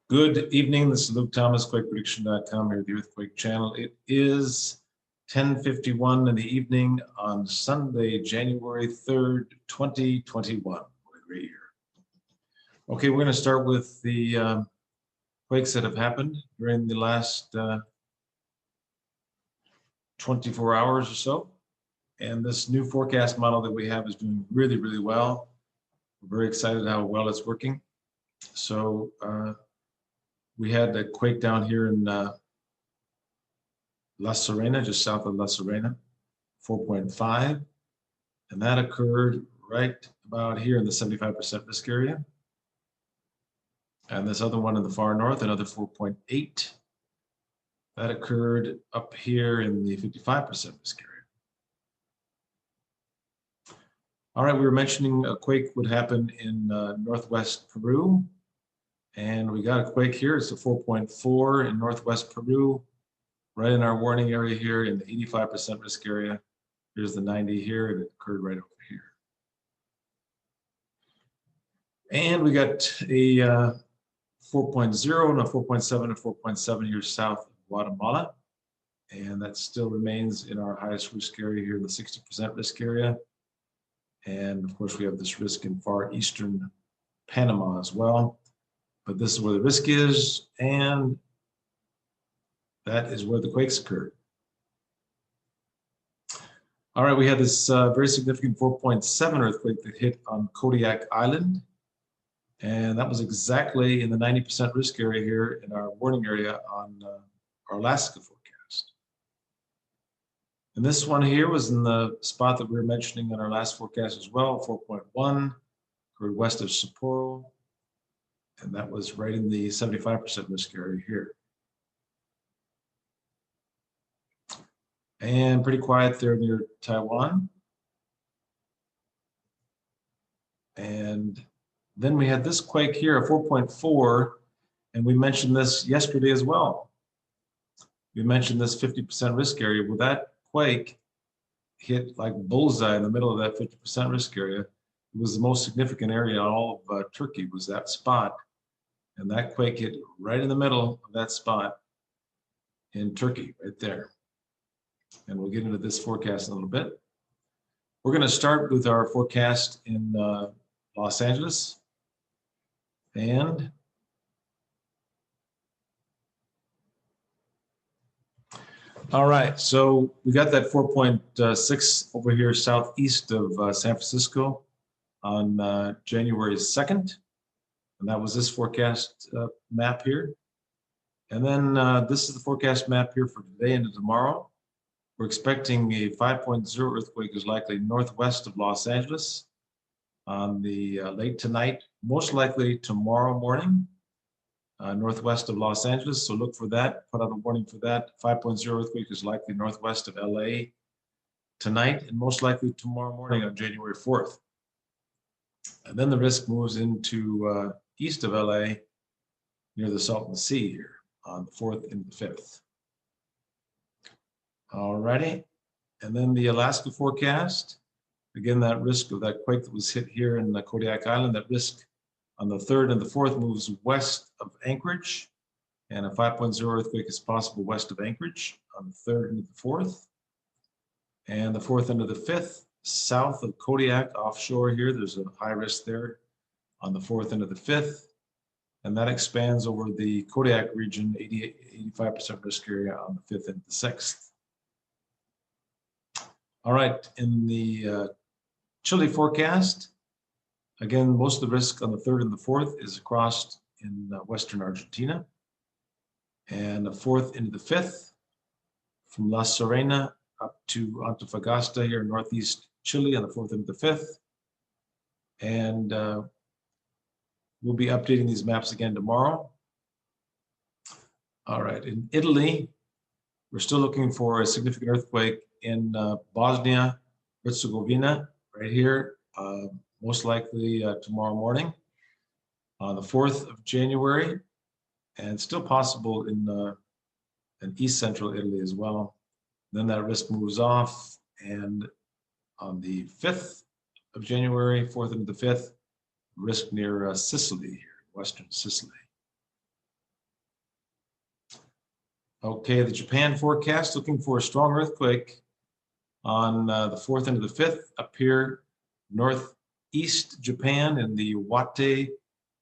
Good evening. This is Luke Thomas, QuakePrediction.com here at the Earthquake Channel. It is 10:51 in the evening on Sunday, January 3rd, 2021. What a great year. Okay, we're going to start with the quakes that have happened during the last 24 hours or so. And this new forecast model that we have is doing really, really well. We're very excited how well it's working. So, we had a quake down here in La Serena, just south of La Serena, 4.5. And that occurred right about here in the 75% risk area. And this other one in the far north, another 4.8. That occurred up here in the 55% risk area. All right, we were mentioning a quake would happen in northwest Peru. And we got a quake here. It's a 4.4 in northwest Peru, right in our warning area here in the 85% risk area. Here's the 90 here, and it occurred right over here. And we got a 4.0 and a 4.7 and 4.7 here south of Guatemala. And that still remains in our highest risk area here in the 60% risk area. And of course, we have this risk in far eastern Panama as well. But this is where the risk is, and that is where the quakes occurred. All right, we had this very significant 4.7 earthquake that hit on Kodiak Island. And that was exactly in the 90% risk area here in our warning area on our Alaska forecast. And this one here was in the spot that we were mentioning in our last forecast as well, 4.1, occurred west of Sapporo. And that was right in the 75% risk area here. And pretty quiet there near Taiwan. And then we had this quake here, a 4.4, and we mentioned this yesterday as well. We mentioned this 50% risk area. Well, that quake hit like bullseye in the middle of that 50% risk area. It was the most significant area in all of Turkey, was that spot. And that quake hit right in the middle of that spot in Turkey, right there. And we'll get into this forecast in a little bit. We're going to start with our forecast in Los Angeles. And all right, so we got that 4.6 over here southeast of San Francisco on January 2nd. And that was this forecast map here. And then this is the forecast map here for today and tomorrow. We're expecting a 5.0 earthquake is likely northwest of Los Angeles on the late tonight, most likely tomorrow morning, northwest of Los Angeles. So look for that, put out a warning for that. 5.0 earthquake is likely northwest of LA tonight and most likely tomorrow morning on January 4th. And then the risk moves into east of LA near the Salton Sea here on the 4th and the 5th. All righty. And then the Alaska forecast. Again, that risk of that quake that was hit here in the Kodiak Island, that risk on the 3rd and the 4th moves west of Anchorage. And a 5.0 earthquake is possible west of Anchorage on the 3rd and the 4th. And the 4th and the 5th, south of Kodiak offshore here, there's a high risk there on the 4th and the 5th. And that expands over the Kodiak region, 85% risk area on the 5th and the 6th. All right, in the Chile forecast, again, most of the risk on the 3rd and the 4th is across in western Argentina. And the 4th into the 5th, from La Serena up to Antofagasta here in northeast Chile on the 4th and the 5th. And we'll be updating these maps again tomorrow. All right, in Italy, we're still looking for a significant earthquake in Bosnia, Herzegovina, right here, most likely tomorrow morning on the 4th of January, and still possible in east central Italy as well. Then that risk moves off, and on the 5th of January, 4th and the 5th, risk near Sicily here, western Sicily. Okay, the Japan forecast looking for a strong earthquake on the 4th into the 5th up here, northeast Japan in the Iwate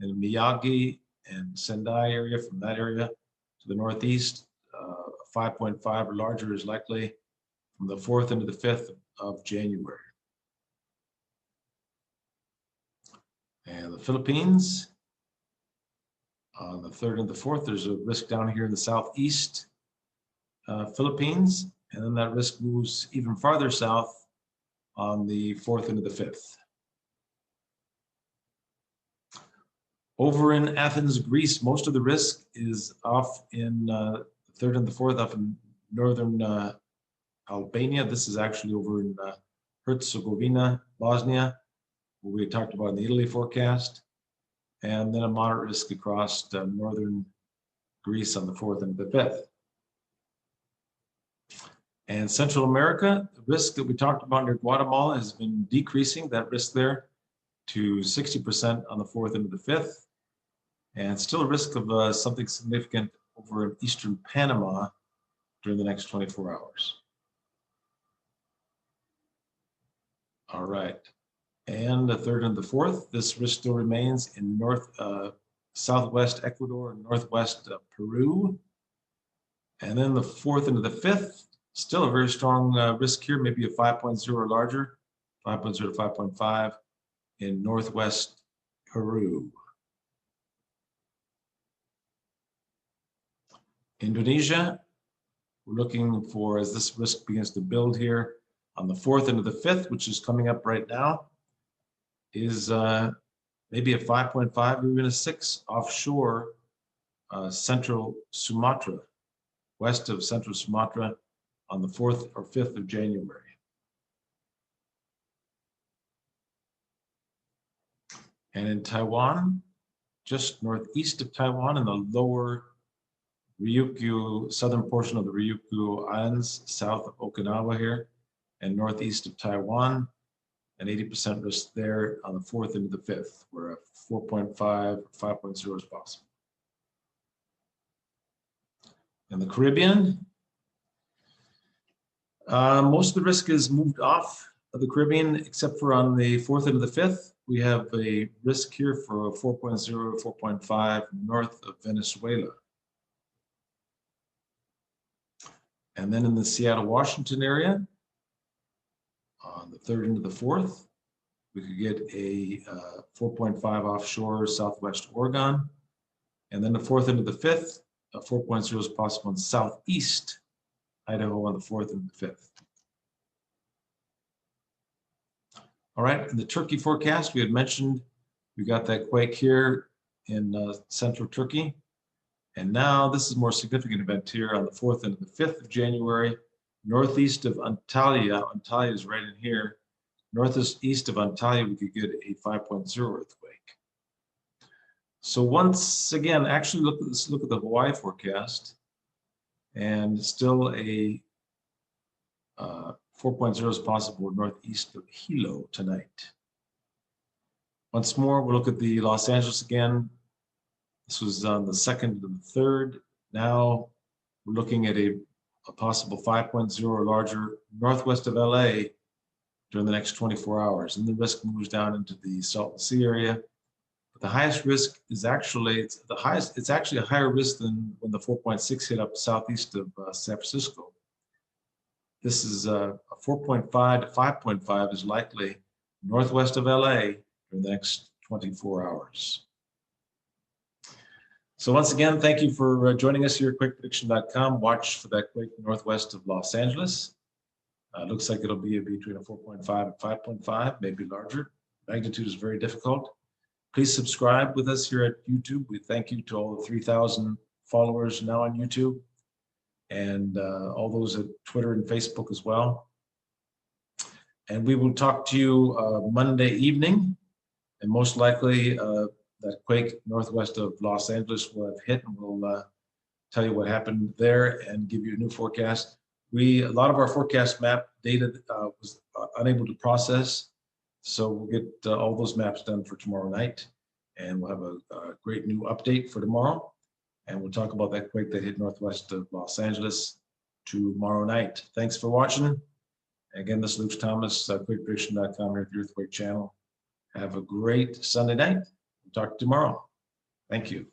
and Miyagi and Sendai area. From that area to the northeast, 5.5 or larger is likely from the 4th into the 5th of January. And the Philippines, on the 3rd and the 4th, there's a risk down here in the southeast Philippines, and then that risk moves even farther south on the 4th into the 5th. Over in Athens, Greece, most of the risk is off in the 3rd and the 4th, up in northern Albania. This is actually over in Herzegovina, Bosnia, what we talked about in the Italy forecast, and then a moderate risk across northern Greece on the 4th and the 5th. And Central America, the risk that we talked about near Guatemala has been decreasing, that risk there to 60% on the 4th and the 5th, and still a risk of something significant over in eastern Panama during the next 24 hours. All right. And the 3rd and the 4th, this risk still remains in southwest Ecuador and northwest Peru. And then the 4th into the 5th, still a very strong risk here, maybe a 5.0 or larger, 5.0 to 5.5 in northwest Peru. Indonesia, we're looking for, as this risk begins to build here, on the 4th into the 5th, which is coming up right now, is maybe a 5.5 or even a 6 offshore central Sumatra, west of central Sumatra on the 4th or 5th of January. And in Taiwan, just northeast of Taiwan in the lower Ryukyu, southern portion of the Ryukyu Islands, south of Okinawa here, and northeast of Taiwan, an 80% risk there on the 4th into the 5th, where a 4.5 or 5.0 is possible. In the Caribbean, most of the risk is moved off of the Caribbean, except for on the 4th into the 5th. We have a risk here for a 4.0 to 4.5 north of Venezuela. And then in the Seattle, Washington area, on the 3rd into the 4th, we could get a 4.5 offshore southwest Oregon. And then the 4th into the 5th, a 4.0 is possible in southeast Idaho on the 4th and the 5th. All right, in the Turkey forecast, we had mentioned we got that quake here in central Turkey. And now this is a more significant event here on the 4th and the 5th of January, northeast of Antalya. Antalya is right in here. Northeast of Antalya, we could get a 5.0 earthquake. So once again, actually let's look at the Hawaii forecast, and still a 4.0 is possible northeast of Hilo tonight. Once more, we'll look at the Los Angeles again. This was on the 2nd and the 3rd. Now we're looking at a possible 5.0 or larger northwest of LA during the next 24 hours. And the risk moves down into the Salton Sea area. But the highest risk is actually, it's actually a higher risk than when the 4.6 hit up southeast of San Francisco. This is a 4.5 to 5.5 is likely northwest of LA during the next 24 hours. So once again, thank you for joining us here at QuakePrediction.com. Watch for that quake northwest of Los Angeles. Looks like it'll be between a 4.5 and 5.5, maybe larger. Magnitude is very difficult. Please subscribe with us here at YouTube. We thank you to all the 3,000 followers now on YouTube, and all those at Twitter and Facebook as well. And we will talk to you Monday evening, and most likely that quake northwest of Los Angeles will have hit, and we'll tell you what happened there and give you a new forecast. A lot of our forecast map data was unable to process, so we'll get all those maps done for tomorrow night, and we'll have a great new update for tomorrow. And we'll talk about that quake that hit northwest of Los Angeles tomorrow night. Thanks for watching. Again, this is Luke Thomas, QuakePrediction.com here at the Earthquake Channel. Have a great Sunday night. We'll talk tomorrow. Thank you.